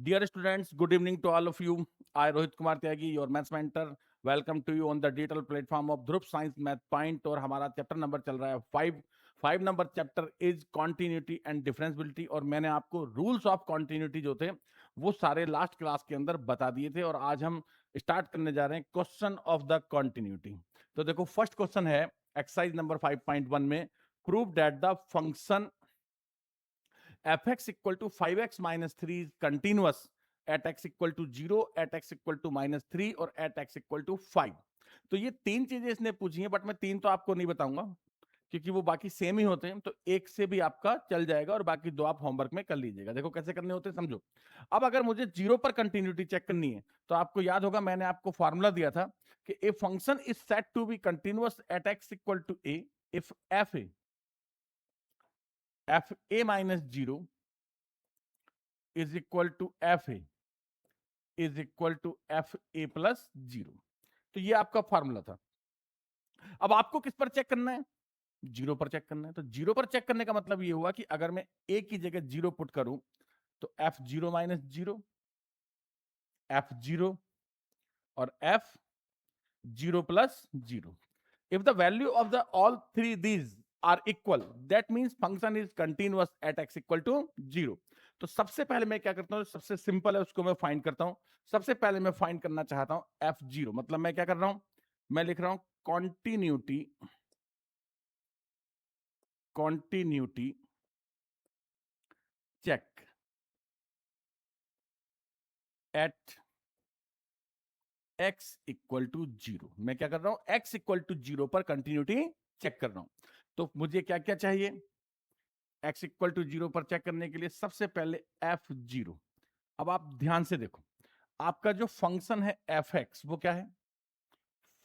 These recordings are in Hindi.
Dear students, good evening to all of you. I Rohit Kumar Tyagi, your maths mentor. Welcome to you on the digital platform of Dhruv Science Math Point. और हमारा चैप्टर नंबर चल रहा है 5 number chapter is continuity and differentiability. और मैंने आपको रूल्स ऑफ कॉन्टिन्यूटी जो थे वो सारे लास्ट क्लास के अंदर बता दिए थे। और आज हम स्टार्ट करने जा रहे हैं क्वेश्चन ऑफ द कॉन्टिन्यूटी। तो देखो फर्स्ट क्वेश्चन है एक्सरसाइज नंबर 5.1 में, prove that the function fx equal to 5x minus 3 is continuous at x equal to 0, at x equal to minus 3 और at x equal to 5। तो ये तीन चीजें इसने पूछी हैं, बट मैं तीन तो आपको नहीं बताऊंगा क्योंकि वो बाकी सेम ही होते हैं। तो एक से भी आपका चल जाएगा और बाकी दो आप होमवर्क में कर लीजिएगा। देखो कैसे करने होते हैं, समझो। अब अगर मुझे जीरो पर कंटिन्यूटी चेक करनी है तो आपको याद होगा मैंने आपको फॉर्मूला दिया था कि a function is set to be continuous at x equal to a if f a minus zero is equal to f a is equal to f a plus zero. तो ये आपका फॉर्मूला था। अब आपको किस पर चेक करना है? जीरो पर चेक करना है। तो जीरो पर चेक करने का मतलब ये हुआ कि अगर मैं ए की जगह जीरो पुट करूं तो F zero minus zero, F zero और F zero plus zero. If the value of the all three these are equal, that means function is continuous at x equal to 0। तो सबसे पहले मैं क्या करता हूं, सबसे सिंपल है उसको मैं फाइंड करता हूं। सबसे पहले मैं फाइंड करना चाहता हूं एफ जीरो। मतलब मैं क्या कर रहा हूं, मैं लिख रहा हूं continuity continuity check at x equal to zero. मैं क्या कर रहा हूं, x इक्वल टू जीरो पर कंटिन्यूटी चेक कर रहा हूं। तो मुझे क्या क्या चाहिए x इक्वल टू जीरो पर चेक करने के लिए? सबसे पहले एफ जीरो। अब आप ध्यान से देखो, आपका जो फंक्शन है एफ एक्स वो क्या है?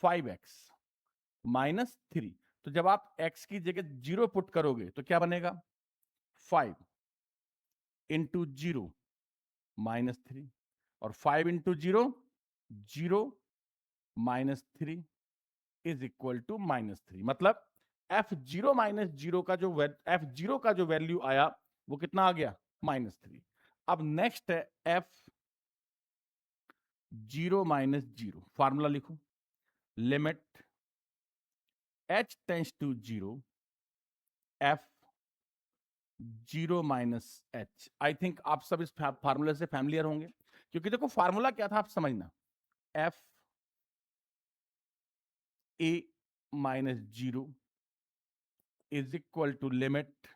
5x minus 3। तो जब आप x की जगह जीरो पुट करोगे तो क्या बनेगा? 5 इंटू जीरो माइनस 3, और 5 into zero, zero minus 3 is equal to minus 3। मतलब एफ जीरो माइनस जीरो का जो एफ जीरो का जो वैल्यू आया वो कितना आ गया? माइनस 3। अब नेक्स्ट है F zero minus zero. Formula लिखो, limit h tends to zero F zero minus H. I think आप सब इस फार्मूले से फैमिलियर होंगे, क्योंकि देखो फार्मूला क्या था आप समझना, f a minus zero is equal to limit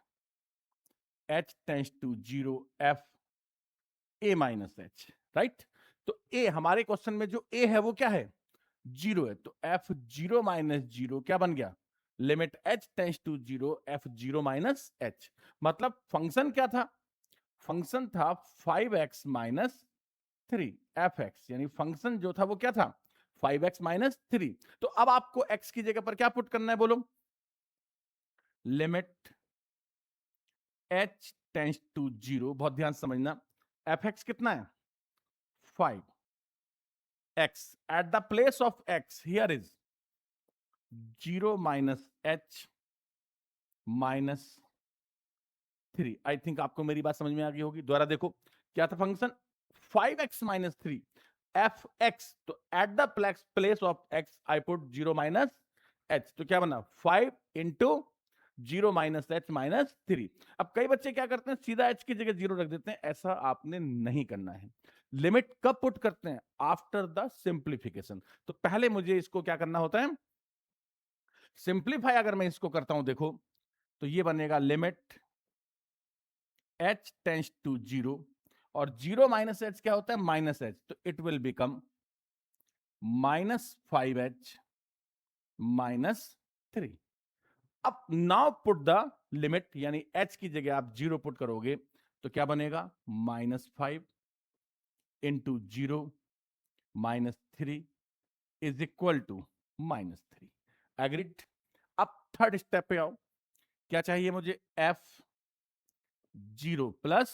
h tends to zero f a minus h. Right? तो ए हमारे क्वेश्चन में जो ए है वो क्या है? जीरो है। तो एफ जीरो माइनस जीरो क्या बन गया? Limit h tends to zero F zero minus h. मतलब फंक्शन क्या था? फंक्शन था 5x माइनस 3 एफ एक्स। यानी फंक्शन जो था वो क्या था? 5x minus 3। तो अब आपको x की जगह पर क्या पुट करना है बोलो? Limit h tends to zero, बहुत ध्यान से समझना, एफ एक्स कितना है? 5। x at the place of x here is 0 minus h minus 3। I think आपको मेरी बात समझ में आ गई होगी। दोबारा देखो, क्या था function? 5x minus 3 F X. तो at the place of x I put 0 minus h। तो क्या बना? 5 इंटू 0 माइनस एच माइनस 3। अब कई बच्चे क्या करते हैं, सीधा h की जगह 0 रख देते हैं। ऐसा आपने नहीं करना है। लिमिट कब पुट करते हैं? After the simplification. तो पहले मुझे इसको क्या करना होता है? सिंप्लीफाई। अगर मैं इसको करता हूं देखो, तो ये बनेगा limit h tends to zero, और जीरो माइनस एच क्या होता है? Minus H. तो it will become minus 5h minus 3। अब नाउ पुट द लिमिट, यानी h की जगह आप जीरो पुट करोगे तो क्या बनेगा? Minus 5 into zero minus 3 is equal to minus 3। Agreed? अब थर्ड स्टेप पे आओ। क्या चाहिए मुझे? F zero plus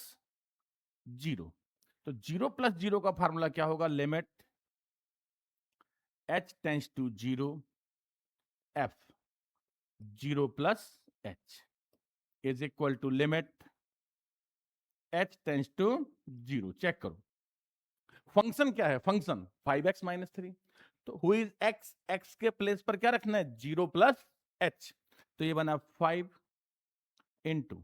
zero. तो जीरो प्लस जीरो का फॉर्मूला क्या होगा? Limit h tends to zero F zero plus h is equal to limit h tends to zero. Check करो, फंक्शन क्या है, फंक्शन 5x माइनस 3, तो हु इज x, x के प्लेस पर क्या रखना है, 0 प्लस h, तो ये बना 5 into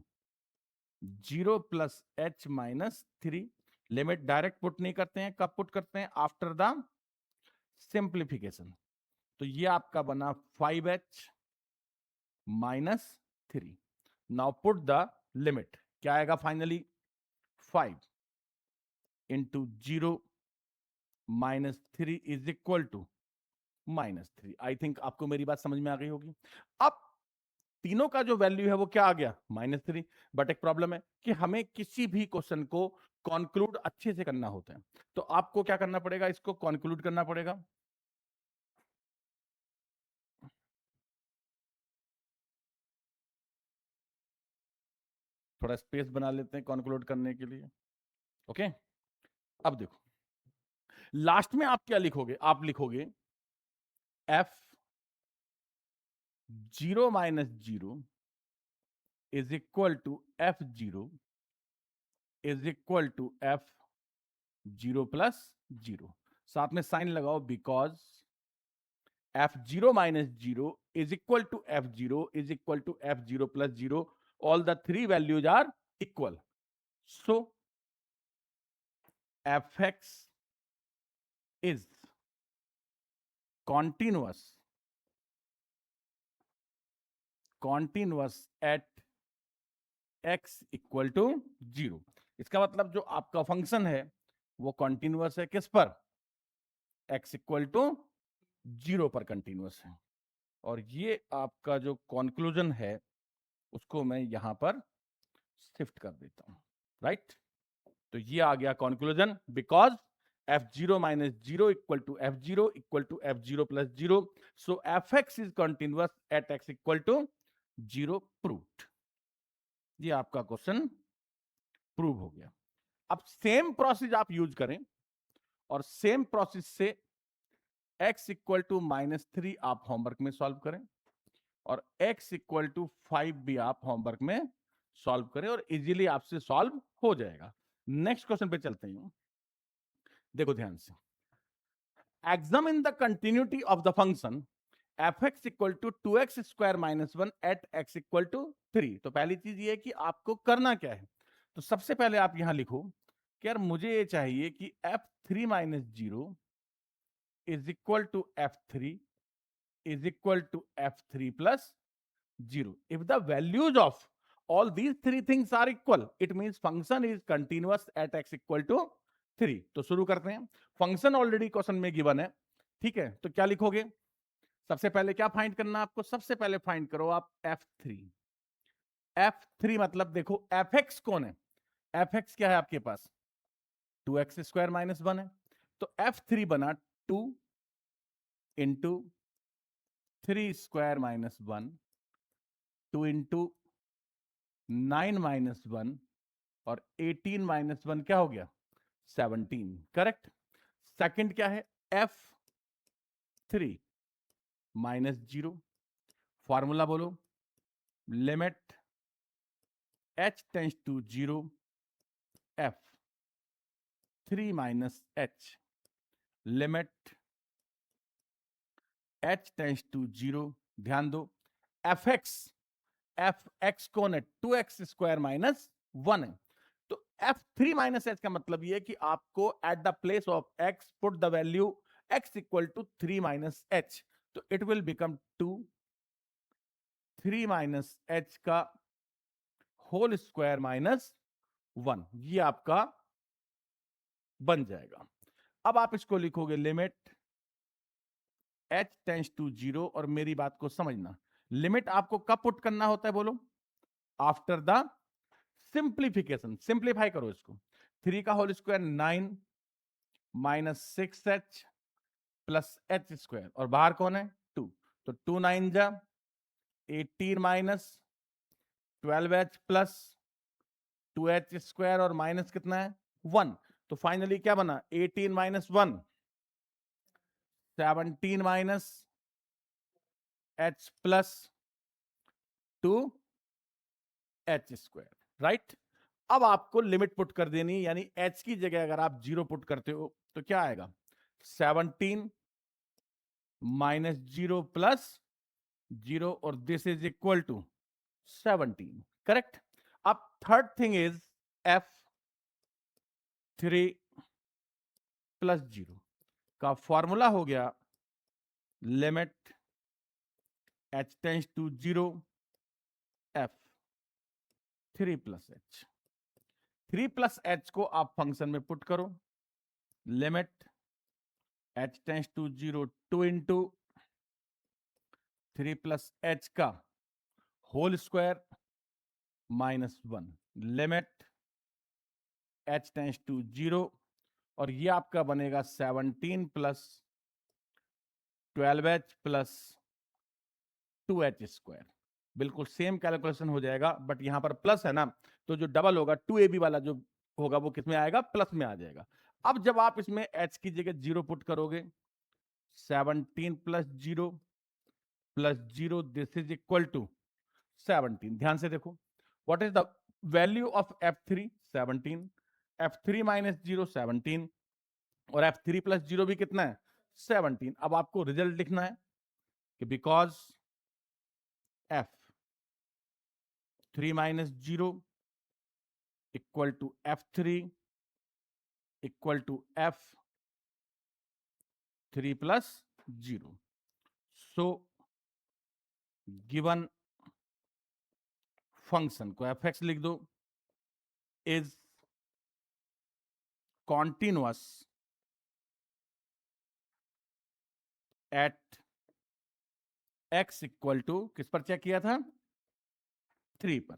0 plus h minus 3। Limit direct put नहीं करते हैं, कब पुट करते हैं, आफ्टर द सिंप्लीफिकेशन। तो ये आपका बना 5h minus 3। Now put the limit, क्या आएगा finally, 5 into 0 minus 3 is equal to -3। I think आपको मेरी बात समझ में आ गई होगी। अब तीनों का जो वैल्यू है वो क्या आ गया, -3। बट एक प्रॉब्लम है कि हमें किसी भी क्वेश्चन को कॉन्क्लूड अच्छे से करना होता है, तो आपको क्या करना पड़ेगा, इसको कॉन्क्लूड करना पड़ेगा। थोड़ा स्पेस बना लेते हैं कॉन्क्लूड करने के लिए। ओके, अब देखो लास्ट में आप क्या लिखोगे, आप लिखोगे f 0 minus 0 is equal to f0 is equal to f0 plus 0। साथ में साइन लगाओ, because f0 minus 0 is equal to f0 is equal to f0 plus 0. All the three values are equal. So fx is continuous at x equal to 0। इसका मतलब जो आपका फंक्शन है वो कॉन्टिन्यूअस है किस पर, x इक्वल टू 0 पर कंटिन्यूअस है। और ये आपका जो कंक्लूजन है उसको मैं यहां पर शिफ्ट कर देता हूं, राइट। तो ये आ गया conclusion, because f0 minus 0 equal to f0 equal to f0 plus 0, so fx is continuous at x equal to 0 proved। ये आपका क्वेश्चन प्रूव हो गया। अब सेम प्रोसेस आप यूज करें और सेम प्रोसेस से x इक्वल टू -3 आप होमवर्क में सॉल्व करें और x इक्वल टू 5 भी आप होमवर्क में सॉल्व करें और इजीली आपसे सॉल्व हो जाएगा। नेक्स्ट क्वेश्चन पे चलते हैं। देखो ध्यान से, examine the continuity of the function fx equal to 2x square minus 1 at x equal to 3। तो पहली चीज ये है कि आपको करना क्या है, तो सबसे पहले आप यहां लिखो कि यार मुझे ये चाहिए कि f3 minus 0 is equal to f3 is equal to f3 plus 0। If the values of all these three things are equal, it means function is continuous at x equal to 3। तो शुरू करते हैं। फंक्शन ऑलरेडी क्वेश्चन में गिवन है, ठीक है, तो क्या लिखोगे, सबसे पहले क्या फाइंड करना आपको, सबसे पहले फाइंड करो आप f3। f3 मतलब देखो fx कौन है, fx क्या है आपके पास, 2x स्क्वायर माइनस 1 है, तो f3 बना 2 into 3 square minus 1, 2 into 9 minus 1 और 18 माइनस 1 क्या हो गया, 17, करेक्ट। सेकंड क्या है, f3 माइनस 0, फॉर्मूला बोलो, limit h tends to 0 f3 minus h, limit h tends to 0। ध्यान दो fx कौन है, 2x स्क्वायर माइनस 1 है, तो f3 माइनस h का मतलब ये है कि आपको at the place of x put the value x equal to 3 minus h, तो it will become 2 3 minus h का होल स्क्वायर माइनस 1, ये आपका बन जाएगा। अब आप इसको लिखोगे लिमिट h टेंस टू 0, और मेरी बात को समझना, लिमिट आपको कब पुट करना होता है बोलो, आफ्टर द सिंप्लीफिकेशन। सिंप्लीफाई करो इसको, 3 का whole square 9 minus 6h plus h square, और बाहर कौन है 2, तो 2 9 जा 18 minus 12h plus 2h square और माइनस कितना है 1, तो फाइनली क्या बना 18 minus 1 17 minus h plus 2 h square, right. अब आपको लिमिट पुट कर देनी, यानी h की जगह अगर आप 0 पुट करते हो तो क्या आएगा, 17 माइनस 0 प्लस 0 और this is equal to 17, correct. अब third thing is f3 plus 0 का फॉर्मूला हो गया limit h tends to 0 f3 plus h। 3 plus h को आप फंक्शन में पुट करो, limit h tends to 0 2 into 3 plus h का whole square minus 1, limit h tends to 0, और ये आपका बनेगा 17 plus 12h plus 2h square. बिल्कुल सेम कैलकुलेशन हो जाएगा, बट यहां पर प्लस है ना, तो जो डबल होगा 2ab वाला जो होगा वो किस में आएगा, प्लस में आ जाएगा। अब जब आप इसमें h की जगह 0 पुट करोगे, 17 plus 0 plus 0 this is equal to 17। ध्यान से देखो, what is the value of f3, 17, f3 minus 0 17, और f3 प्लस 0 भी कितना है, 17। अब आपको रिजल्ट लिखना है कि because f3 minus 0 equal to f3 equal to f3 plus 0, so given function को fx लिख दो is continuous at x equal to, किस पर चेक किया था, 3 पर।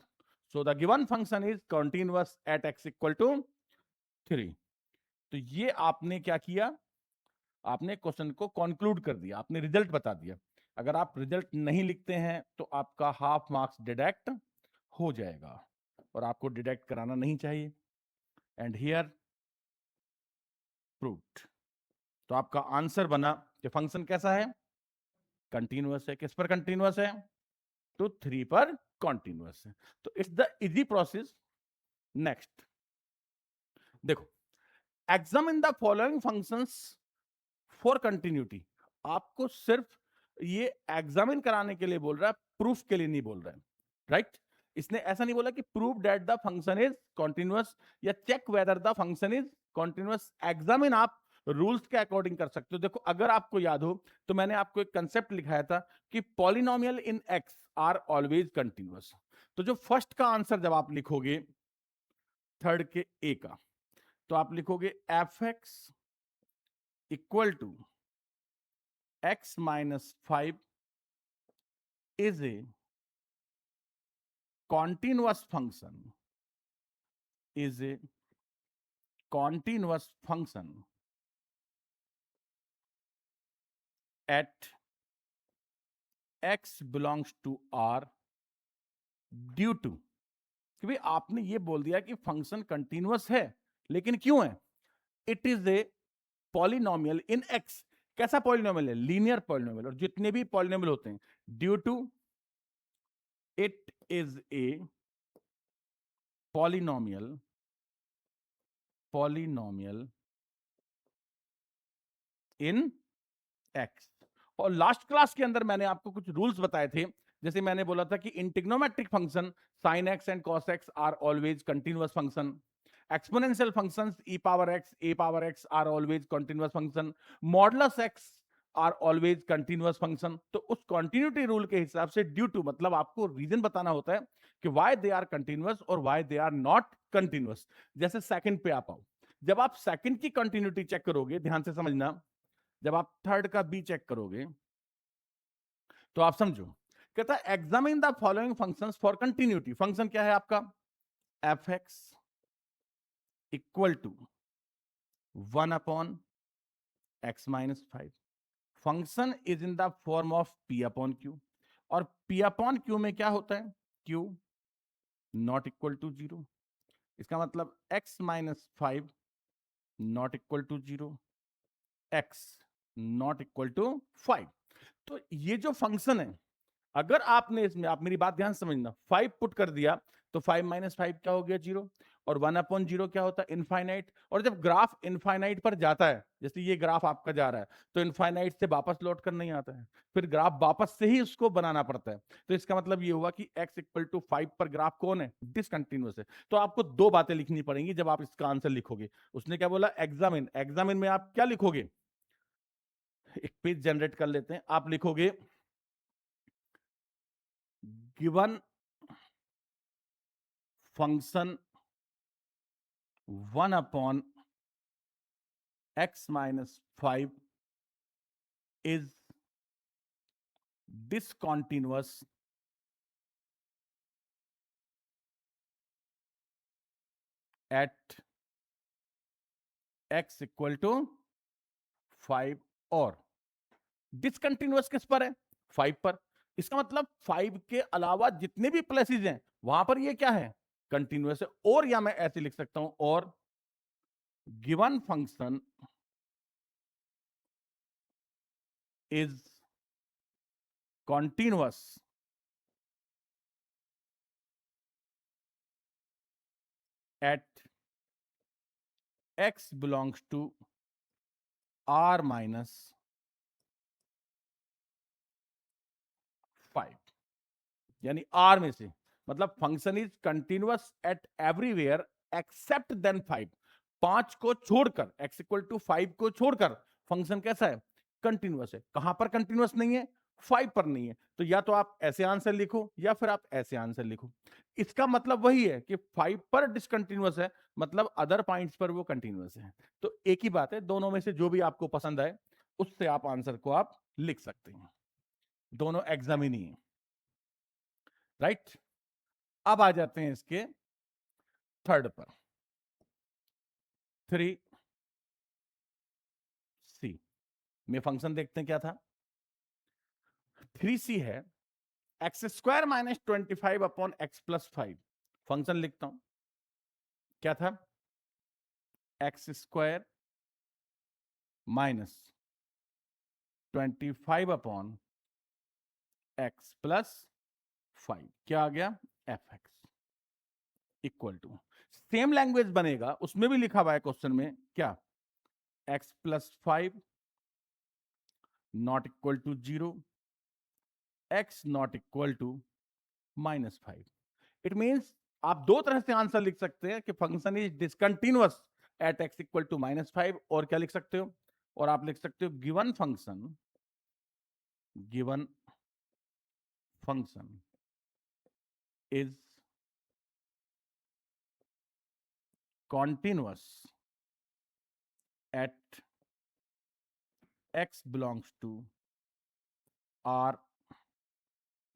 So the given function is continuous at x equal to 3। तो ये आपने क्या किया, आपने क्वेश्चन को कंक्लूड कर दिया, आपने रिजल्ट बता दिया। अगर आप रिजल्ट नहीं लिखते हैं तो आपका हाफ मार्क्स डिडक्ट हो जाएगा, और आपको डिडक्ट कराना नहीं चाहिए। And here proved. तो आपका आंसर बना कि फंक्शन कैसा है, कंटिन्यूअस है। किस पर कंटिन्यूअस है, तो 3 पर कंटिन्यूअस है। तो it's the easy process. Next देखो, examine the following functions for continuity. आपको सिर्फ ये एग्जामिन कराने के लिए बोल रहा है, प्रूफ के लिए नहीं बोल रहा है, राइट। इसने ऐसा नहीं बोला कि prove that the function is continuous या check whether the function is continuous. Examine आप रूल्स के अकॉर्डिंग कर सकते हो। देखो, अगर आपको याद हो तो मैंने आपको एक कंसेप्ट लिखाया था कि polynomial in x are always continuous. तो जो फर्स्ट का आंसर जब आप लिखोगे थर्ड के ए का, तो आप लिखोगे f x equal to x minus 5 is a continuous function, is a continuous function at x belongs to R due to, कि भाई आपने ये बोल दिया कि फंक्शन कंटिन्यूअस है, लेकिन क्यों है, it is a polynomial in x। कैसा पॉलिनोमियल है, लीनियर पॉलिनोमियल, और जितने भी पॉलिनोमियल होते हैं, due to it is a polynomial in x। और लास्ट क्लास के अंदर मैंने आपको कुछ रूल्स बताए थे, जैसे मैंने बोला था कि इन trigonometric function sin x and cos x are always continuous function, exponential functions e power x are always continuous function, modulus x are always continuous function. तो उस कंटिन्यूटी रूल के हिसाब से ड्यू टू मतलब आपको रीजन बताना होता है कि व्हाई दे आर कंटिन्यूअस और why they are not continuous. जैसे सेकंड पे आप आओ, जब आप सेकंड की कंटिन्यूटी चेक करोगे, ध्यान से समझना, जब आप थर्ड का बी चेक करोगे तो आप समझो, कहता है examine the following functions for continuity. Function क्या है आपका, f x equal to 1 upon x minus 5। Function is in the form of p upon q, और पी अपॉन क्यू में क्या होता है, क्यू नॉट इक्वल टू 0। इसका मतलब x minus 5 not equal to 0, x not equal to 5। तो ये जो फंक्शन है, अगर आपने इसमें, आप मेरी बात ध्यान समझना, 5 पुट कर दिया तो 5 माइनस 5 क्या हो गया, 0। और 1/0 क्या होता है? इनफाइनाइट। और जब ग्राफ इनफाइनाइट पर जाता है, जैसे ये ग्राफ आपका जा रहा है, तो इनफाइनाइट से वापस लौट कर नहीं आता है, फिर ग्राफ वापस से ही उसको बनाना पड़ता है। तो इसका मतलब ये हुआ कि x=5 पर ग्राफ कौन है? डिसकंटिन्यूअस है। तो आपको दो बातें लिखनी पड़ेंगी जब आप इसका आंसर लिखोगे। उसने क्या बोला? एग्जामिन। एग्जामिन में आप क्या लिखोगे? एक पेज जनरेट कर लेते हैं। आप लिखोगे given function 1/x-5 is discontinuous at x=5 और डिसकंटिन्यूअस किस पर है? 5 पर। इसका मतलब 5 के अलावा जितने भी प्लेसेस हैं वहां पर ये क्या है? कंटिन्यूअस है। और या मैं ऐसे लिख सकता हूं, और given function is continuous at x belongs to r minus 5, यानी r में से, मतलब function is continuous at everywhere except than 5। 5 को छोड़कर, x=5 को छोड़कर फंक्शन कैसा है? कंटिन्यूअस है। कहां पर कंटिन्यूअस नहीं है? 5 पर नहीं है। तो या तो आप ऐसे आंसर लिखो या फिर आप ऐसे आंसर लिखो। इसका मतलब वही है कि 5 पर डिसकंटिन्यूअस है, मतलब अदर पॉइंट्स पर वो कंटिन्यूअस है। तो एक ही बात है, दोनों में से जो भी आपको पसंद आए उससे आप आंसर को आप लिख सकते हैं। दोनों एग्जामिन ही है, राइट। अब आ जाते हैं इसके थर्ड पर, 3C में फंक्शन देखते हैं क्या था। 3C है x² - 25/x+5। फंक्शन लिखता हूं, क्या था? x² - 25/x+5 क्या आ गया? fx equal to, same language बनेगा, उसमें भी लिखा हुआ है क्वेश्चन में क्या? x+5 not equal to 0, x not equal to -5। It means आप दो तरह से आंसर लिख सकते हैं कि function is discontinuous eight x=-5, और क्या लिख सकते हो? और आप लिख सकते हो given function is continuous at x belongs to r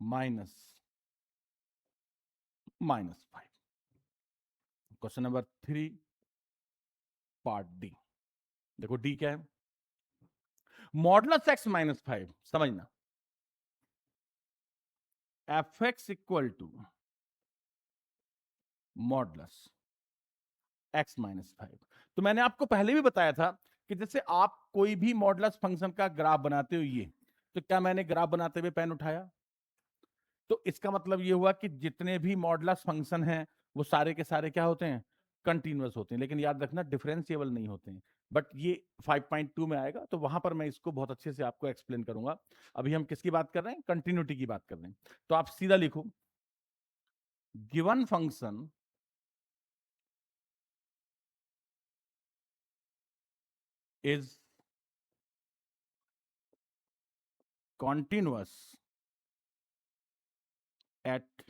-5। Question number 3 part d. देखो डी क्या है? मॉडुलस x-5, समझना, fx equal to modulus x-5। तो मैंने आपको पहले भी बताया था कि जैसे आप कोई भी मॉडुलस फंक्शन का ग्राफ बनाते हो, ये तो क्या मैंने ग्राफ बनाते हुए पेन उठाया? तो इसका मतलब ये हुआ कि जितने भी मॉडुलस फंक्शन हैं वो सारे के सारे क्या होते हैं? कंटिन्यूअस होते हैं। लेकिन याद रखना डिफरेंशिएबल नहीं होते हैं। बट ये 5.2 में आएगा तो वहां पर मैं इसको बहुत अच्छे से आपको एक्सप्लेन करूंगा। अभी हम किसकी बात कर रहे हैं? कंटिन्यूटी की बात कर रहे हैं। तो आप सीधा लिखो given function is continuous at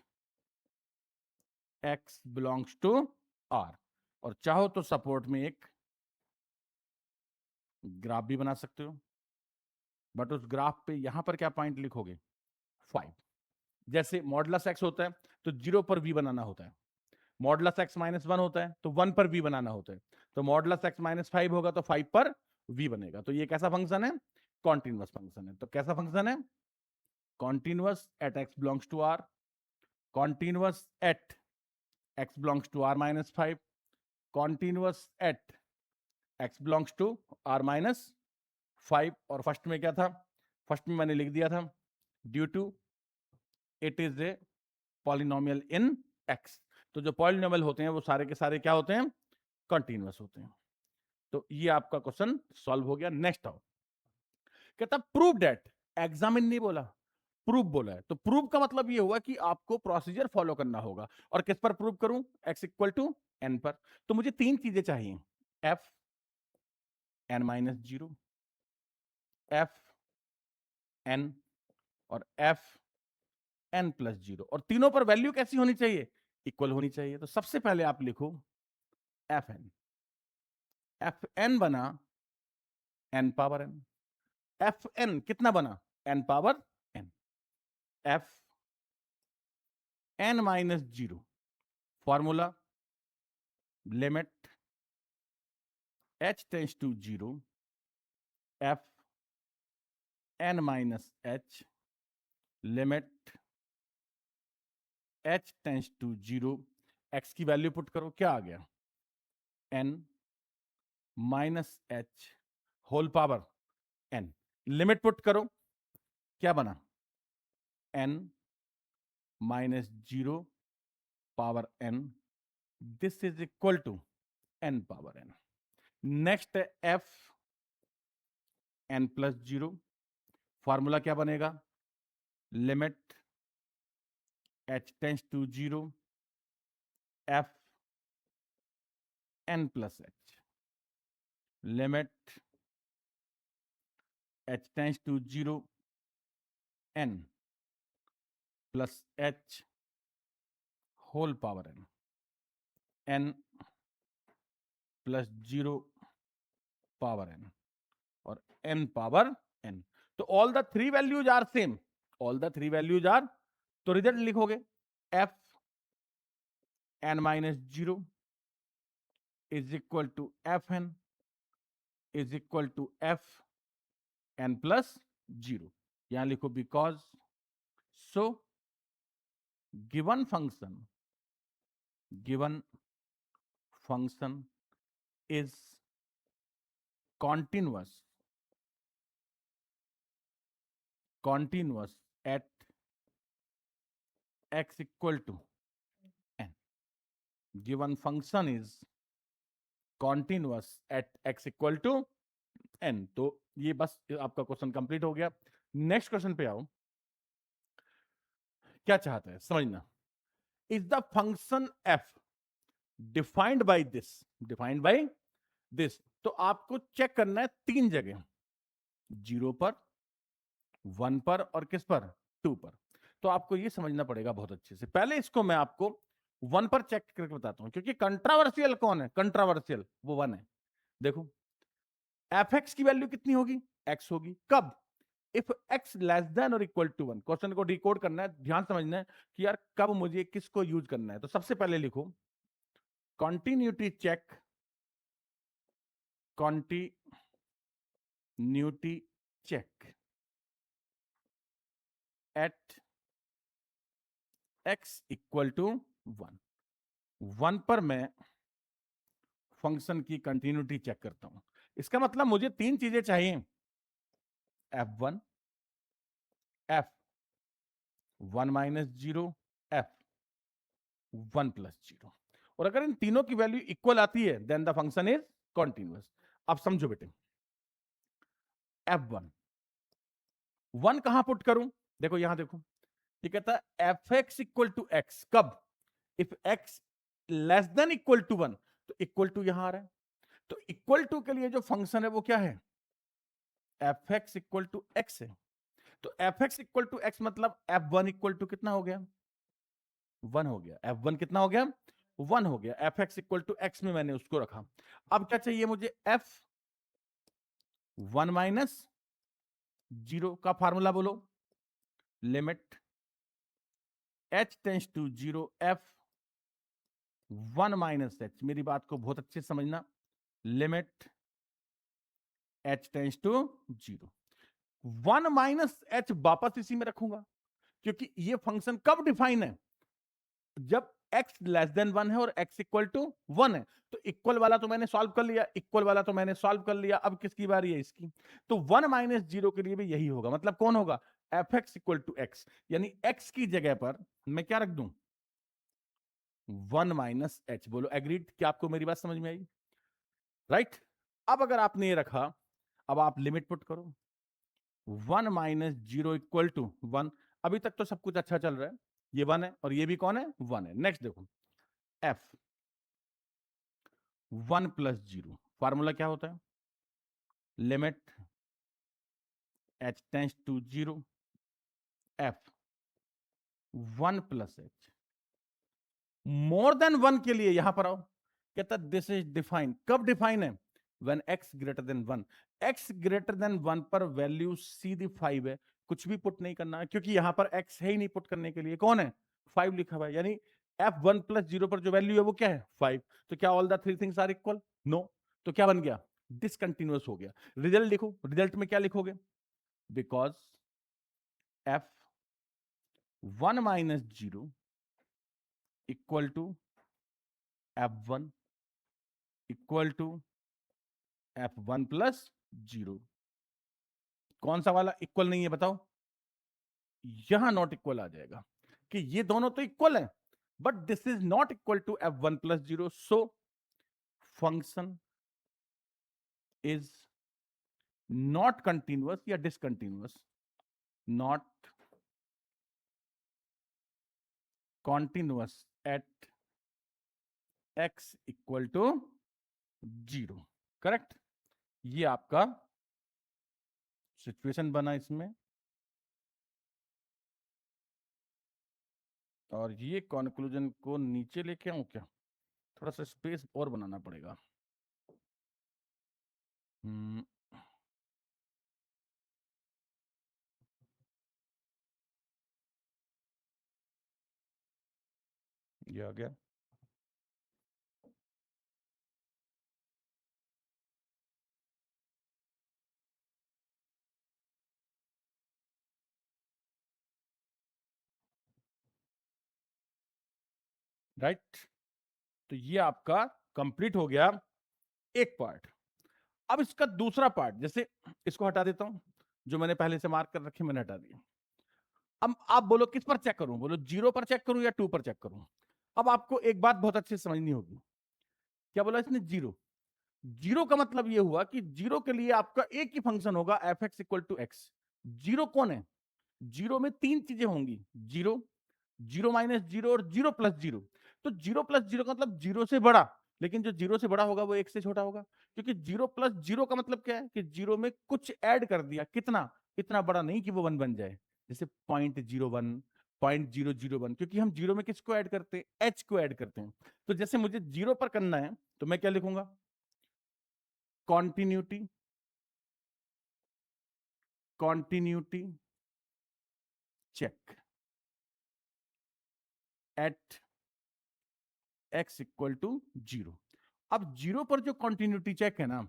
x belongs to r, और चाहो तो सपोर्ट में एक ग्राफ भी बना सकते हो, बट उस ग्राफ पे यहां पर क्या पॉइंट लिखोगे? 5। जैसे मॉडुलस x होता है तो 0 पर v बनाना होता है, मॉडुलस x-1 होता है तो 1 पर v बनाना होता है, तो मॉडुलस x-5 होगा तो 5 पर v बनेगा। तो ये कैसा फंक्शन है? कॉन्टिन्यूअस फंक्शन है। तो कैसा फंक्शन है? Continuous at x belongs to r, continuous at x belongs to r-5, continuous at x belongs to r-5। और फर्स्ट में क्या था? फर्स्ट में मैंने लिख दिया था due to it is a polynomial in x। तो जो पॉलिनोमियल होते हैं वो सारे के सारे क्या होते हैं, कंटिन्यूअस होते हैं। तो ये आपका क्वेश्चन सॉल्व हो गया। नेक्स्ट आओ, कहता प्रूव डेट, एग्जामिन नहीं बोला, प्रूव बोला है, तो प्रूव का मतलब ये हुआ कि आपको प्रोसीजर फॉलो करना होगा। और किस पर प्रूव करूं, x इक्वल टू एन पर। तो मुझे तीन चीजें चाहिए, f n-0, f n और f n+0, और तीनों पर वैल्यू कैसी होनी चाहिए, इक्वल होनी चाहिए। तो सबसे पहले आप लिखो fn, fn बना n पावर n, fn कितना बना, n power n, f n-0, formula limit h tends to 0, f n-h, limit h tends to 0, x की वैल्यू पुट करो, क्या आ गया, n -h whole power n, limit put करो, क्या बना, n -0 power n, this is equal to n power n। Next है f n+0, फॉर्मूला क्या बनेगा, limit h tends to 0, f n+h, limit h tends to 0, n plus h whole power n, n +0 power n और n पावर n। तो all the three values are same, all the three values are, तो रिजल्ट लिखोगे f n-0 is equal to fn is equal to f n+0। यहां लिखो because so given function is continuous at x equal to n, given function is continuous at x equal to n। तो ये बस आपका क्वेश्चन कंप्लीट हो गया। नेक्स्ट क्वेश्चन पे आओ, क्या चाहता है समझना, is the function f defined by this, तो आपको चेक करना है तीन जगह, 0 पर, 1 पर और किस पर, 2 पर। तो आपको ये समझना पड़ेगा बहुत अच्छे से। पहले इसको मैं आपको 1 पर चेक करके बताता हूं, क्योंकि कंट्रावर्शियल कौन है, कंट्रावर्शियल वो 1 है। देखो fx की वैल्यू कितनी होगी, x होगी, कब, इफ x लेस देन और इक्वल टू 1। क्वेश्चन को डिकोड करना है, ध्यान समझना है कि यार कब मुझे किसको यूज करना है। तो सबसे पहले लिखो continuity check at x equal to 1। 1 पर मैं फंक्शन की कंटिन्यूटी चेक करता हूं। इसका मतलब मुझे तीन चीजें चाहिए, f1, f1-0, f1+0। और अगर इन तीनों की वैल्यू इक्वल आती है then the function is continuous. अब समझो बेटे, f1 1 कहां पुट करूं, देखो यहां देखो, ये कहता है fx इक्वल टू x, कब, if x less than equal to 1, तो इक्वल टू यहां आ रहा है। तो इक्वल टू के लिए जो फंक्शन है वो क्या है, fx इक्वल टू x है। तो fx इक्वल टू x मतलब f1 इक्वल टू कितना हो गया, 1 हो गया। f1 कितना हो गया, 1 हो गया। fx इक्वल टू x में मैंने उसको रखा। अब क्या चाहिए मुझे, f1-0 का फार्मूला बोलो, limit h tends to 0, f1-h, मेरी बात को बहुत अच्छे से समझना, limit h tends to 0। 1-h वापस इसी में रखूंगा, क्योंकि ये फंक्शन कब डिफाइन है, जब x लेस देन 1 है और x इक्वल टू 1 है। तो इक्वल वाला तो मैंने सॉल्व कर लिया, इक्वल वाला तो मैंने सॉल्व कर लिया, अब किसकी बारी है, इसकी। तो 1-0 के लिए भी यही होगा, मतलब कौन होगा, fx इक्वल टू x, यानी x की जगह पर मैं क्या रख दूं, 1 माइनस एच। बोलो एग्रीड? क्या आपको मेरी बात समझ में आई? राइट? अब अगर आपने ये रखा, अब आप लिमिट पुट करो, 1 माइनस 0 इक्वल टू 1। अभी तक तो सब कुछ अच्छा चल रहा है, ये 1 है और ये भी कौन है? 1 है। नेक्स्ट देखो, एफ 1 प्लस 0, फार्मूला क्या होता है? Limit h tends to 0, f 1 plus h. More than 1 के लिए यहां पर आओ, कहता दिस इज डिफाइन। कब डिफाइन है? When x greater than 1। x greater than 1 पर वैल्यू सीधी 5 है, कुछ भी पुट नहीं करना है, क्योंकि यहां पर x है ही नहीं पुट करने के लिए। कौन है? 5 लिखा हुआ है, यानी f 1 प्लस 0 पर जो वैल्यू है वो क्या है? 5। तो क्या all the three things are equal? No. तो क्या बन गया? डिसकंटिन्यूअस हो गया। रिजल्ट लिखो, रिजल्ट में क्या लिखोगे? Because f 1 minus 0 equal to f1 equal to f1 plus 0। कौन सा वाला इक्वल नहीं है बताओ? यहां नॉट इक्वल आ जाएगा कि ये दोनों तो इक्वल है, but this is not equal to f1 plus 0। So function is not continuous या discontinuous, not continuous at x equal to 0। Correct? ये आपका सिचुएशन बना इसमें, और ये कंक्लूजन को नीचे लेके आऊं क्या? थोड़ा सा स्पेस और बनाना पड़ेगा। हम्म, ये आ गया। राइट? तो ये आपका कंप्लीट हो गया एक पार्ट। अब इसका दूसरा पार्ट, जैसे इसको हटा देता हूं, जो मैंने पहले से मार्क कर रखे मैंने हटा दिया। अब आप बोलो किस पर चेक करूं? बोलो 0 पर चेक करूं या 2 पर चेक करूं? अब आपको एक बात बहुत अच्छे से समझनी होगी। क्या बोला इसने? 0। 0 का मतलब यह हुआ कि 0 के लिए आपका एक ही फंक्शन होगा, f x equal to x. 0 कौन है? 0 में तीन चीजें होंगी, 0, 0 माइनस 0 और 0 प्लस 0। तो 0 प्लस 0 का मतलब 0 से बड़ा, लेकिन जो 0 से बड़ा होगा वो 1 से छोटा होगा, क्योंकि 0 प्लस 0 का मतलब क्या है? कि 0 में कुछ ऐड कर दिया। कितना? इतना बड़ा नहीं कि वो 1 बन जाए। जैसे 0.01, 0.001, क्योंकि हम 0 में किसको ऐड करते हैं? h को ऐड करते हैं। तो जैसे मुझे 0 पर करना है तो मैं क्या लिखूंगा? Continuity, continuity check at x equal to 0। अब 0 पर जो कॉन्टिन्यूटी चेक है ना,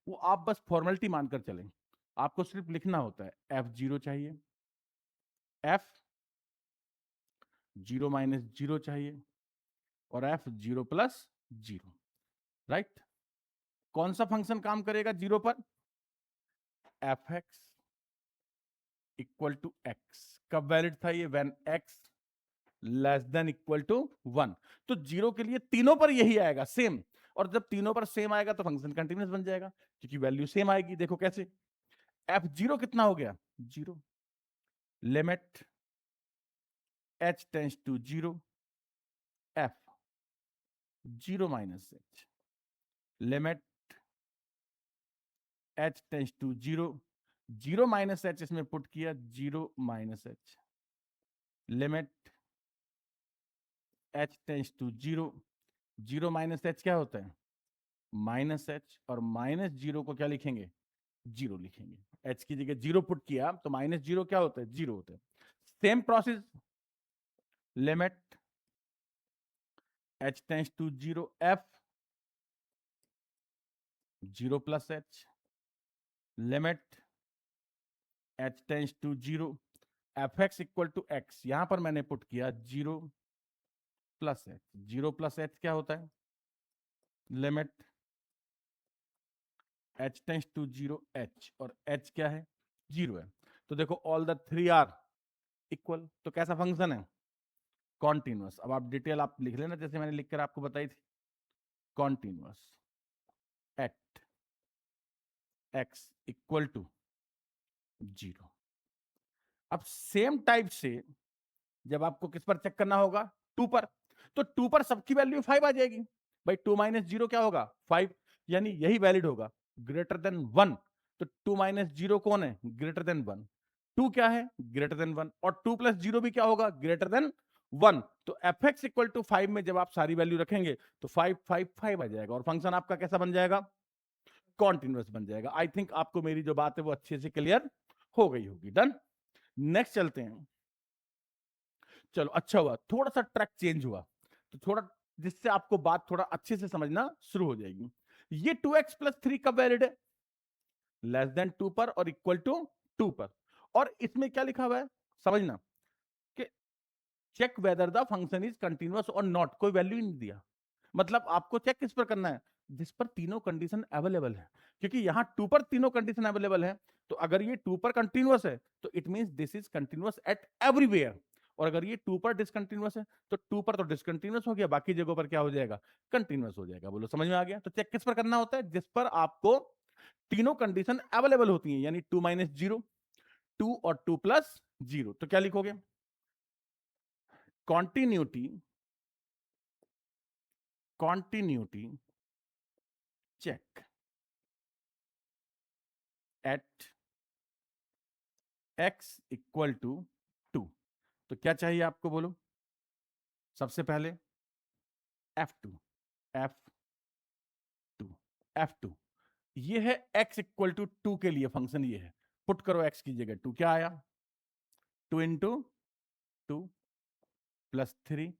वो आप बस फॉर्मेलिटी मानकर चलें। आपको सिर्फ लिखना होता है f0 चाहिए, f0 माइनस 0 चाहिए, और f0 प्लस 0। राइट? कौन सा फंक्शन काम करेगा 0 पर? F x equal to x. कब वैलिड था ये? When x less than equal to 1। तो 0 के लिए तीनों पर यही आएगा, सेम। और जब तीनों पर सेम आएगा तो फंक्शन कंटिन्यूअस बन जाएगा, क्योंकि वैल्यू सेम आएगी। देखो कैसे, f0 कितना हो गया? 0। Limit h tends to 0, f 0 minus h। Limit h tends to 0, 0 minus h इसमें पुट किया, 0 minus h। Limit h tends to 0, 0 minus h क्या होता है? Minus h। और माइनस 0 को क्या लिखेंगे? 0 लिखेंगे। h की जगह 0 पुट किया तो माइनस 0 क्या होता है? 0 होता है। Same process, limit h tends to 0, f 0 plus h। Limit h tends to 0, f x equal to x. यहां पर मैंने पुट किया 0 प्लस एच। 0 प्लस एच क्या होता है? Limit h tends to 0 h, और h क्या है? 0 है। तो देखो all the three are equal. तो कैसा फंक्शन है? कॉन्टिन्यूअस। अब आप डिटेल आप लिख लेना जैसे मैंने लिखकर आपको बताई थी, continuous at x equal to 0। अब सेम टाइप से जब आपको किस पर चेक करना होगा, 2 पर, तो 2 पर सबकी वैल्यू 5 आ जाएगी भाई। 2 माइनस 0 क्या होगा, 5, यानी यही वैलिड होगा, ग्रेटर देन 1। तो 2 माइनस 0 कौन है, ग्रेटर देन 1। 2 क्या है, ग्रेटर देन 1, और 2 प्लस 0 भी क्या होगा, ग्रेटर देन 1। तो एफ एक्स इक्वल टू 5 में जब आप सारी वैल्यू रखेंगे तो 5 5 5 आ जाएगा, और फंक्शन आपका कैसा बन जाएगा, कॉन्टिन्यूअस बन जाएगा। आई थिंक आपको मेरी जो बात है वो अच्छे से क्लियर हो गई होगी। डन, नेक्स्ट चलते हैं। चलो अच्छा हुआ थोड़ा सा ट्रैक चेंज हुआ, तो थोड़ा जिससे आपको बात थोड़ा अच्छे से समझना शुरू हो जाएगी। ये 2x प्लस 3 कब वैलिड है, लेस देन 2 पर और इक्वल टू 2 पर। और इसमें क्या लिखा हुआ है समझना, कि check whether the function is continuous और नॉट, कोई वैल्यू ही नहीं दिया। मतलब आपको चेक किस पर करना है, जिस पर तीनों कंडीशन अवेलेबल है, क्योंकि यहां 2 पर तीनों कंडीशन अवेलेबल है। तो अगर ये 2 पर कंटिन्यूअस है तो it means this is continuous at everywhere, और अगर ये 2 पर डिसकंटिन्यूअस है तो 2 पर तो डिसकंटिन्यूअस हो गया, बाकी जगहों पर क्या हो जाएगा, कंटिन्यूअस हो जाएगा। बोलो समझ में आ गया। तो चेक किस पर करना होता है, जिस पर आपको तीनों कंडीशन अवेलेबल होती हैं, यानी 2 माइनस 0, 2 और 2 प्लस 0। तो क्या लिखोगे, continuity continuity check at x equal to 2। तो क्या चाहिए आपको, बोलो। सबसे पहले F2, F2, F2, ये है x इक्वल टू 2 के लिए फंक्शन, ये है। पुट करो x की जगह 2, क्या आया, 2 into 2 plus 3,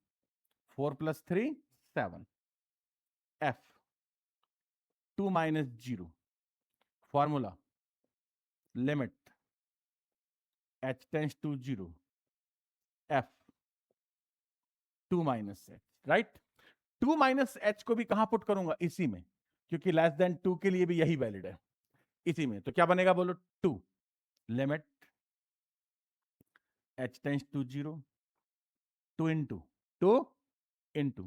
4 plus 3 7, F 2 minus 0, formula limit h tends to 0, F 2 minus h, right. 2 minus h को भी कहां पुट करूंगा, इसी में, क्योंकि लेस देन 2 के लिए भी यही वैलिड है, इसी में। तो क्या बनेगा, बोलो, 2 limit h tends to 0, 2 into 2 into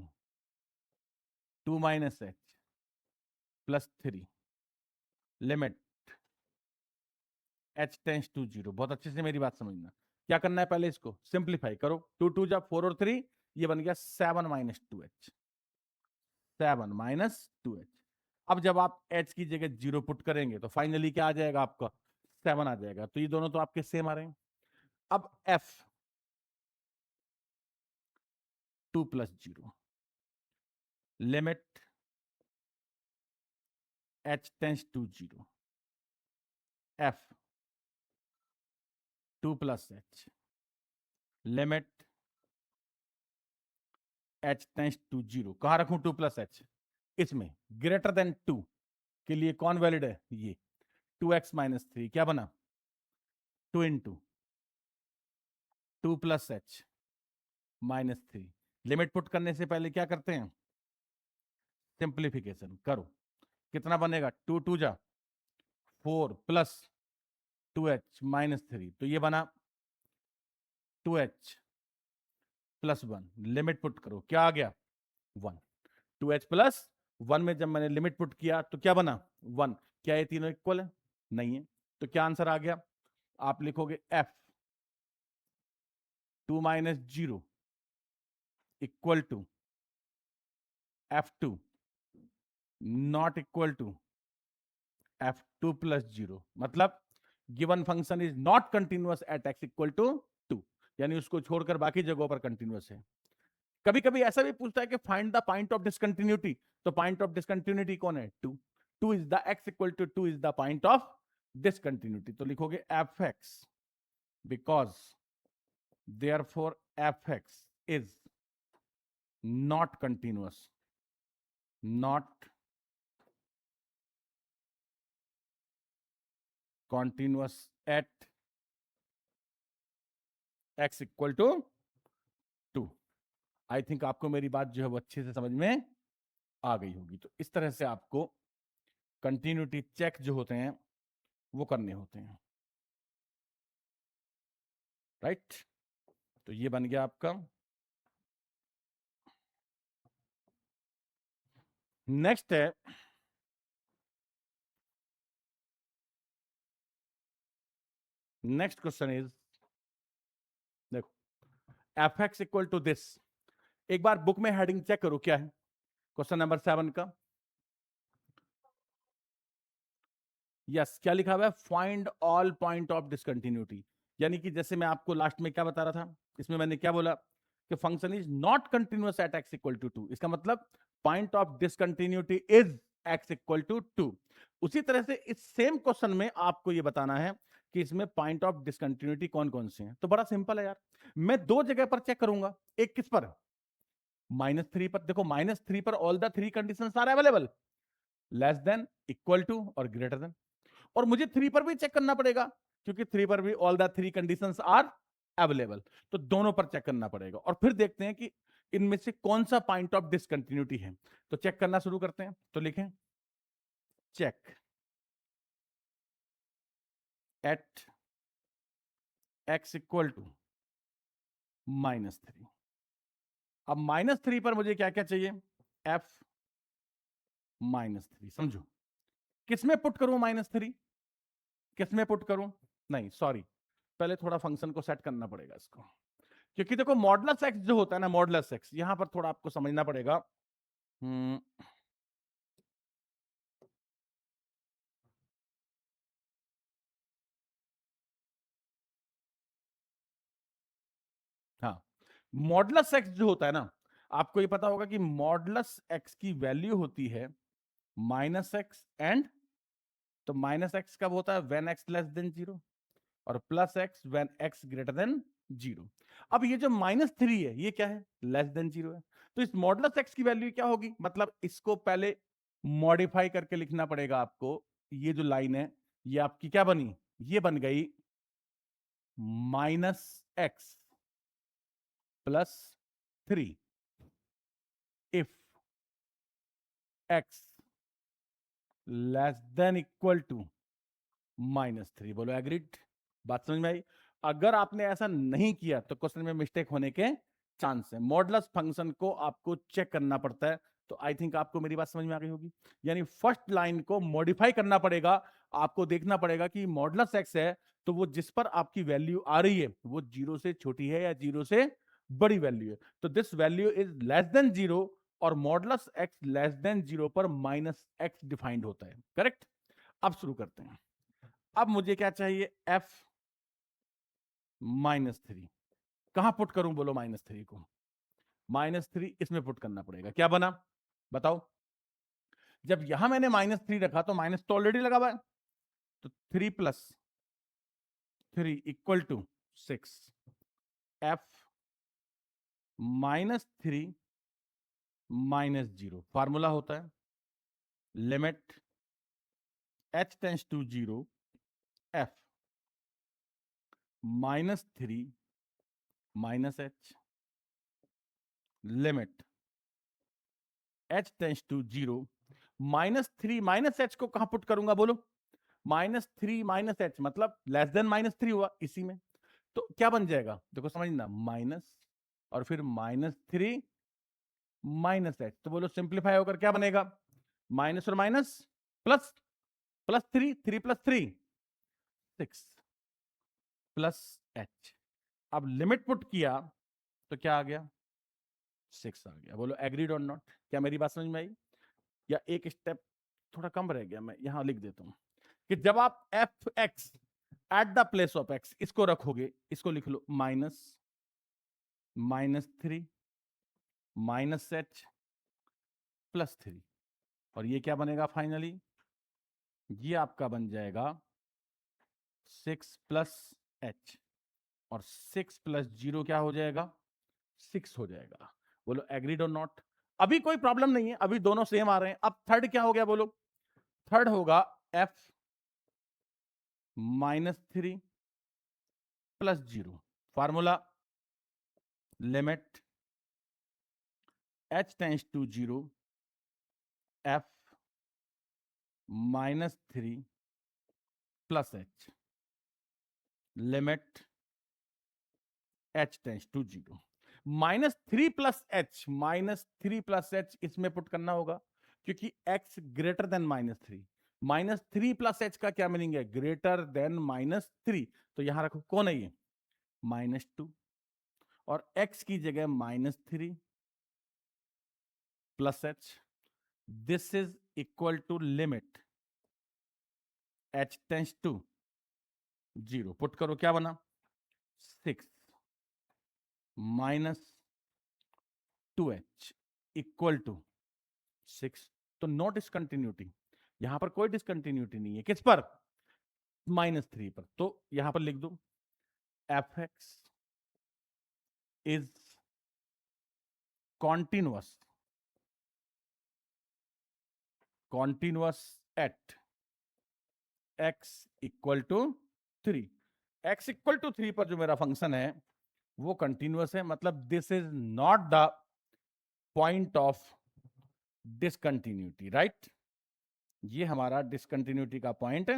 2 minus h plus 3 limit h tends to 0। बहुत अच्छे से मेरी बात समझना, क्या करना है, पहले इसको सिंप्लीफाई करो, 2 2 जा 4 और 3, ये बन गया 7 माइनस 2h, 7 माइनस 2h। अब जब आप h की जगह 0 पुट करेंगे तो फाइनली क्या आ जाएगा आपका, 7 आ जाएगा। तो ये दोनों तो आपके सेम आ रहे हैं। अब f 2 plus 0 limit h tends to 0, f 2 plus h limit h tends to 0। कहां रखूं 2 प्लस h, इसमें। ग्रेटर देन 2 के लिए कौन वैलिड है, ये 2x माइनस 3, क्या बना, 2 into 2 plus h minus 3। Limit put करने से पहले क्या करते हैं, सिंप्लीफिकेशन करो। कितना बनेगा, 2 2 जा 4 प्लस 2h माइनस 3, तो ये बना 2h प्लस 1। लिमिट पुट करो, क्या आ गया, 1। 2h प्लस 1 में जब मैंने लिमिट पुट किया तो क्या बना, 1। क्या ये तीनों इक्वल है, नहीं है। तो क्या आंसर आ गया, आप लिखोगे f 2 minus 0 equal to f2 not equal to f2 plus 0। मतलब given function is not continuous at x equal to 2, यानी उसको छोड़कर बाकी जगहों पर कंटिन्यूअस है। कभी कभी ऐसा भी पूछता है कि find the point of discontinuity, तो पॉइंट ऑफ डिसकंटिन्यूटी कौन है, 2। 2 is the x equal to 2 is the point of discontinuity. तो लिखोगे fx because therefore fx is not continuous, not continuous at x equal to 2। I think आपको मेरी बात जो है वो अच्छे से समझ में आ गई होगी। तो इस तरह से आपको कंटिन्यूटी चेक जो होते हैं वो करने होते हैं, राइट। तो ये बन गया आपका नेक्स्ट है नेक्स्ट क्वेश्चन इज, देखो, f x equal to this. एक बार बुक में हेडिंग चेक करो क्या है क्वेश्चन नंबर 7 का। यस, क्या लिखा हुआ है? Find all point of discontinuity. यानी कि जैसे मैं आपको लास्ट में क्या बता रहा था, इसमें मैंने क्या बोला कि function is not continuous at x equal to 2। इसका मतलब point of discontinuity is x equal to 2। उसी तरह से इस सेम क्वेश्चन में आपको ये बताना है कि इसमें पॉइंट ऑफ डिसकंटिन्यूटी कौन कौन से हैं। तो बड़ा सिंपल है यार, मैं दो जगह पर चेक करूंगा। एक किस पर? -3 पर। देखो -3 पर all the three conditions are available, less than, equal to और ग्रेटर देन। और मुझे 3 पर भी चेक करना पड़ेगा क्योंकि 3 पर भी all the three conditions are available. तो दोनों पर चेक करना पड़ेगा और फिर देखते हैं कि इनमें से कौन सा पॉइंट ऑफ डिसकंटिन्यूटी है। तो चेक करना शुरू करते हैं। तो लिखें check at x equal to -3। अब -3 पर मुझे क्या क्या चाहिए? एफ -3। समझो, किसमें पुट करूं -3? किसमें पुट करूं? नहीं सॉरी, पहले थोड़ा फंक्शन को सेट करना पड़ेगा इसको। क्योंकि देखो मॉडुलस एक्स जो होता है ना, मॉडुलस एक्स, यहां पर थोड़ा आपको समझना पड़ेगा। हम्म, हाँ, मॉडुलस एक्स जो होता है ना, आपको ये पता होगा कि मॉडुलस एक्स की वैल्यू होती है -x एंड, तो -x कब होता है? व्हेन x लेस देन 0, और +x when x greater then 0। अब ये जो -3 है ये क्या है? लेस देन 0 है। तो इस मॉडुलस एक्स की वैल्यू क्या होगी? मतलब इसको पहले मॉडिफाई करके लिखना पड़ेगा आपको। ये जो लाइन है ये आपकी क्या बनी? ये बन गई -x +3 if x less than equal to -3। बोलो एग्रीड? बात समझ में आई? अगर आपने ऐसा नहीं किया तो क्वेश्चन में मिस्टेक होने के चांस है। मॉडुलस फंक्शन को आपको चेक करना पड़ता है। तो आई थिंक आपको मेरी बात समझ में आ गई होगी। यानी फर्स्ट लाइन को मॉडिफाई करना पड़ेगा। आपको देखना पड़ेगा कि मॉडुलस एक्स है तो वो जिस पर आपकी वैल्यू आ रही है वो 0 से छोटी है या 0 से बड़ी वैल्यू है। तो this value is less than 0 और मॉडुलस एक्स लेस देन 0 पर -x डिफाइंड होता है। करेक्ट? अब शुरू करते हैं। अब मुझे क्या चाहिए? f -3। कहां पुट करूं बोलो -3 को? -3 इसमें पुट करना पड़ेगा। क्या बना बताओ? जब यहां मैंने -3 रखा तो माइनस तो ऑलरेडी लगा हुआ है, तो 3 + 3 इक्वल टू 6। f -3 -0 फार्मूला होता है limit h tends to 0 f -3 -h limit h tends to 0। -3 -h को कहां पुट करूंगा बोलो? -3 -h मतलब लेस देन -3 हुआ इसी में। तो क्या बन जाएगा? देखो समझना, माइनस और फिर -3 -h। तो बोलो सिंप्लीफाई होकर क्या बनेगा? माइनस और माइनस प्लस, +3, 3 + 3 6 +h। अब लिमिट पुट किया तो क्या आ गया? 6 आ गया। बोलो एग्रीड और नॉट? क्या मेरी बात समझ में आई? या एक स्टेप थोड़ा कम रह गया, मैं यहां लिख देता हूं कि जब आप F x eight the place of x इसको रखोगे, इसको लिख लो -3 -h +3, और ये क्या बनेगा फाइनली? ये आपका बन जाएगा 6 +h, और 6 + 0 क्या हो जाएगा? 6 हो जाएगा। बोलो एग्रीड और नॉट? अभी कोई प्रॉब्लम नहीं है, अभी दोनों सेम आ रहे हैं। अब थर्ड क्या हो गया बोलो? थर्ड होगा f -3 +0 formula limit h tends to 0 f -3 +h limit h tends to 0। -3 + h, -3 + h इसमें पुट करना होगा क्योंकि x greater than -3, -3 plus h का क्या मीनिंग है? Greater than -3। तो यहां रखो, कौन है ये? -2, और x की जगह -3 plus h। This is equal to limit h tends to 0। Put करो, क्या बना? 6 माइनस 2h इक्वल टू 6। तो नो डिसकंटिन्यूटी, यहां पर कोई डिसकंटिन्यूटी नहीं है। किस पर? -3 पर। तो यहां पर लिख दो f x is continuous at x equal to 3। x equal to 3 पर जो मेरा फंक्शन है वो कंटिन्यूअस है, मतलब this is not the point of discontinuity, right? ये हमारा डिसकंटिन्यूटी का पॉइंट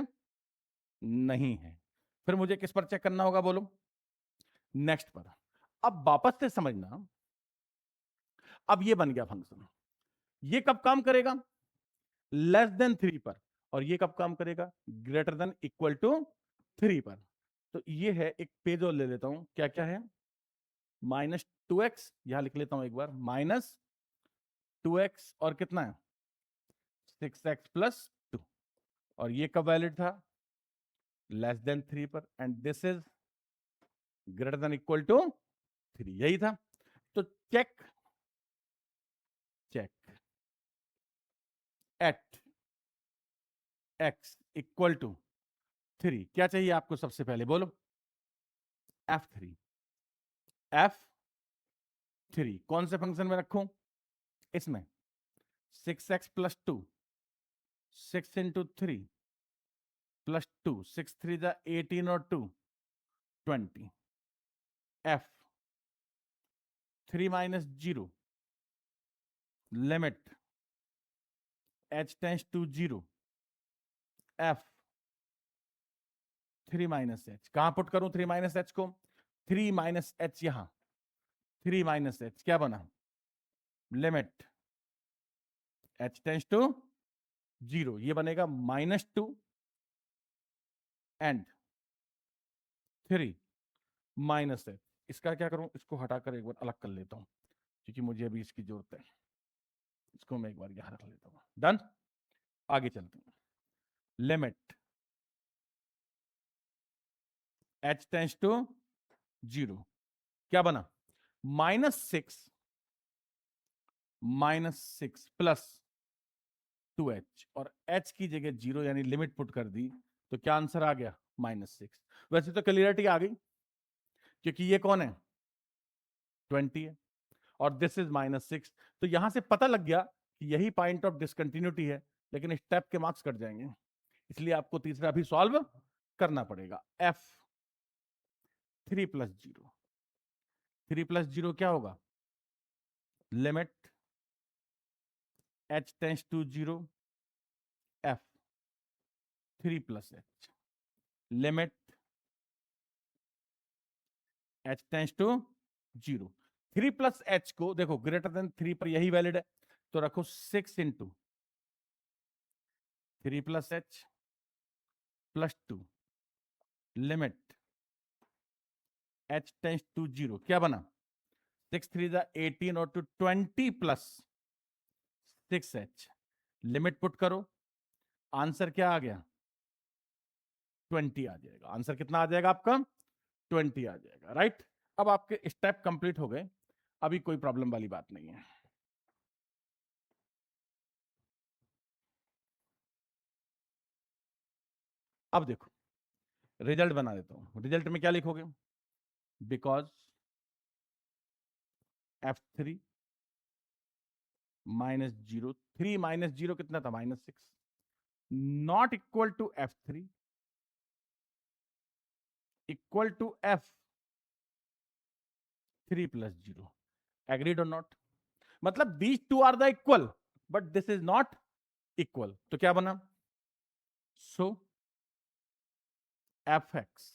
नहीं है। फिर मुझे किस पर चेक करना होगा, बोलो? नेक्स्ट पर। अब वापस से समझना, अब ये बन गया फंक्शन, ये कब काम करेगा? लेस देन 3 पर। और ये कब काम करेगा? ग्रेटर देन इक्वल टू 3 पर। तो ये है, एक पेज और ले लेता हूं, क्या क्या है? -2x, यहां लिख लेता हूं एक बार, -2x, और कितना है? 6x plus 2। और ये कब वैलिड था? लेस देन 3 पर। And this is greater than equal to 3, यही था। तो check at x equal to 3। क्या चाहिए आपको सबसे पहले, बोलो? f3। f3 कौन से फंक्शन में रखूं? इसमें 6x प्लस 2, 6 इंटू 3 प्लस 2, 6 3 जा 18 और 2 20। f 3 minus 0 limit h tends to 0 f 3 minus h। कहां पुट करूं 3 माइनस h को? 3 माइनस h यहां, 3 माइनस h क्या बना? लिमिट h टेंस टू 0, ये बनेगा -2 एंड 3 माइनस h। इसका क्या करूं? इसको हटाकर एक बार अलग कर लेता हूं, क्योंकि मुझे अभी इसकी जरूरत है। इसको मैं एक बार यहां रख लेता हूं। डन। आगे चलते हैं। लिमिट h टेंस टू 0, क्या बना? -6 प्लस 2h, और h की जगह 0 यानी लिमिट पुट कर दी, तो क्या आंसर आ गया? -6। वैसे तो क्लियरिटी आ गई, क्योंकि ये कौन है? 20 है, और दिस इज -6। तो यहां से पता लग गया कि यही पॉइंट ऑफ डिसकंटिन्यूटी है, लेकिन स्टेप के मार्क्स कट जाएंगे, इसलिए आपको तीसरा भी सॉल्व करना पड़ेगा। f 3 प्लस 0, 3 प्लस 0 क्या होगा? Limit h tends to 0 f 3 plus h, limit h tends to 0। 3 plus h को देखो, ग्रेटर देन 3 पर यही वैलिड है, तो रखो 6 into 3 plus h plus 2 limit h tends to 0, क्या बना? 6 3 जा 18 और 2 20 प्लस 6h। लिमिट पुट करो, आंसर क्या आ गया? 20 आ जाएगा। आंसर कितना आ जाएगा आपका? 20 आ जाएगा, राइट? अब आपके स्टेप कंप्लीट हो गए, अभी कोई प्रॉब्लम वाली बात नहीं है। अब देखो, रिजल्ट बना देता हूं। रिजल्ट में क्या लिखोगे? बिकॉज f3 -0, 3 -0 कितना था? -6, not equal to f3 equal to f3 plus 0। Agreed और नॉट? मतलब these two are the equal, but this is not equal. तो क्या बना? सो fx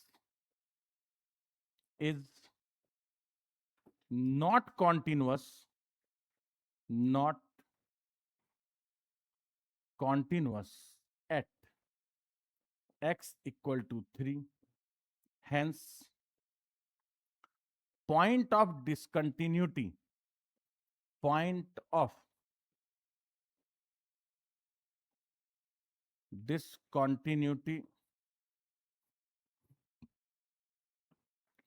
is not continuous, not continuous at x equal to 3, hence point of discontinuity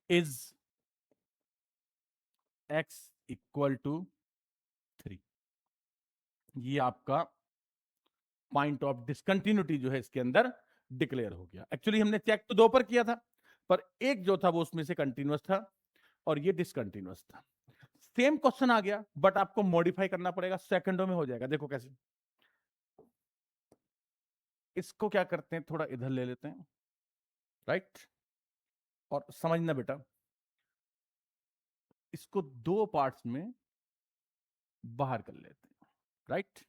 is x equal to 3। ये आपका पॉइंट ऑफ डिसकंटिन्यूटी जो है इसके अंदर डिक्लेयर हो गया। एक्चुअली हमने चेक तो 2 पर किया था, पर एक जो था वो उसमें से कंटिन्यूअस था और ये डिसकंटिन्यूअस था। सेम क्वेश्चन आ गया, बट आपको मॉडिफाई करना पड़ेगा, सेकंडों में हो जाएगा। देखो कैसे, इसको क्या करते हैं, थोड़ा इधर ले लेते हैं, राइट। और समझना बेटा, इसको 2 पार्ट्स में बाहर कर लेते हैं, राइट,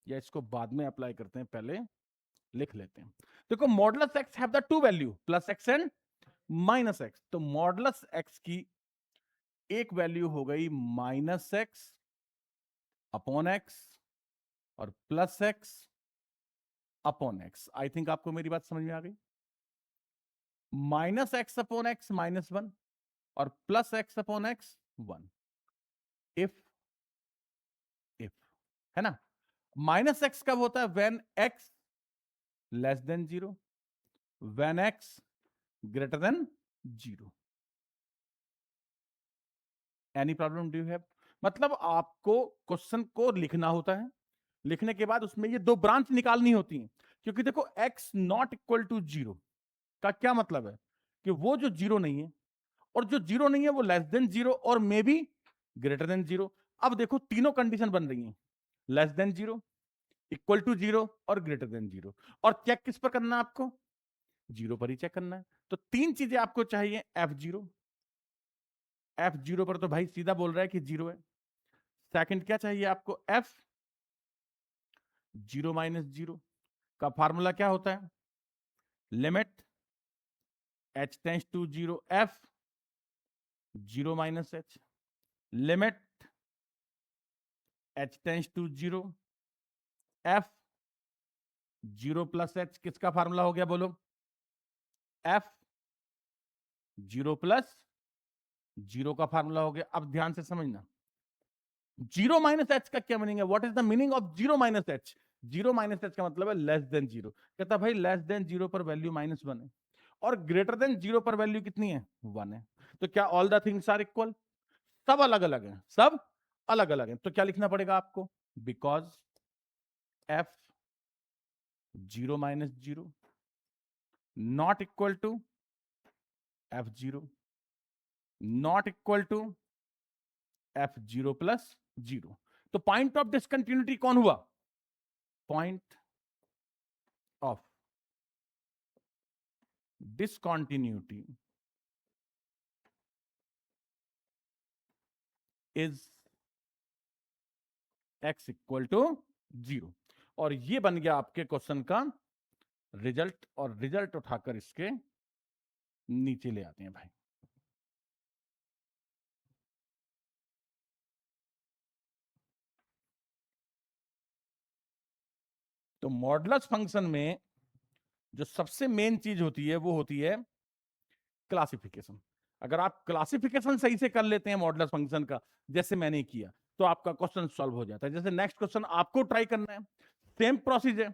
या इसको बाद में अप्लाई करते हैं, पहले लिख लेते हैं। देखो modulus x have the 2 value, plus x and minus x. तो मॉडुलस एक्स की एक वैल्यू हो गई माइनस एक्स अपॉन एक्स और प्लस एक्स अपॉन एक्स। आई थिंक आपको मेरी बात समझ में आ गई। माइनस एक्स अपॉन एक्स -1 और plus x upon x 1। If है ना, माइनस एक्स कब होता है, when x less than 0, when x greater than 0। Any problem do you have? मतलब आपको क्वेश्चन को लिखना होता है, लिखने के बाद उसमें ये 2 ब्रांच निकालनी होती हैं। क्योंकि देखो x नॉट इक्वल टू 0 का क्या मतलब है कि वो जो 0 नहीं है और जो 0 नहीं है वो लेस देन 0 और मे बी ग्रेटर देन 0। अब देखो तीनों कंडीशन बन रही हैं, लेस देन 0, इक्वल टू 0 और ग्रेटर देन 0। और चेक किस पर करना है आपको, 0 पर ही चेक करना है। तो 3 चीजें आपको चाहिए, f0 पर तो भाई सीधा बोल रहा है कि 0 है। सेकंड क्या चाहिए आपको, f0 माइनस 0 का फार्मूला क्या होता है, limit h tends to 0 f 0 minus h, limit h tends to 0 f 0 plus h। किसका फार्मूला हो गया बोलो, f 0 प्लस 0 का फार्मूला हो गया। अब ध्यान से समझना, 0 माइनस h का क्या मीनिंग है, what is the meaning of 0 minus h? 0 minus h का मतलब है लेस देन 0। कहता भाई लेस देन 0 पर वैल्यू -1 है और ग्रेटर देन 0 पर वैल्यू कितनी है, 1 है। तो क्या all the things are equal? सब अलग अलग है, सब अलग अलग है। तो क्या लिखना पड़ेगा आपको, because f 0 minus 0 not equal to f0 not equal to f0 plus 0। तो पॉइंट ऑफ डिसकंटिन्यूटी कौन हुआ, point of discontinuity is x equal to 0। और ये बन गया आपके क्वेश्चन का रिजल्ट। और रिजल्ट उठाकर इसके नीचे ले आते हैं भाई। तो मॉडुलस फंक्शन में जो सबसे मेन चीज होती है वो होती है क्लासिफिकेशन। अगर आप क्लासिफिकेशन सही से कर लेते हैं मॉडुलस फंक्शन का, जैसे मैंने किया, तो आपका क्वेश्चन सॉल्व हो जाता है। जैसे नेक्स्ट क्वेश्चन आपको ट्राई करना है, सेम प्रोसीजर,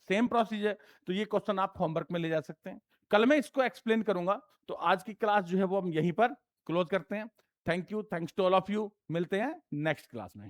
सेम प्रोसीजर। तो ये क्वेश्चन आप होमवर्क में ले जा सकते हैं, कल मैं इसको एक्सप्लेन करूंगा। तो आज की क्लास जो है वो हम यहीं पर क्लोज करते हैं। Thank you, thanks to all of you. मिलते हैं नेक्स्ट क्लास में।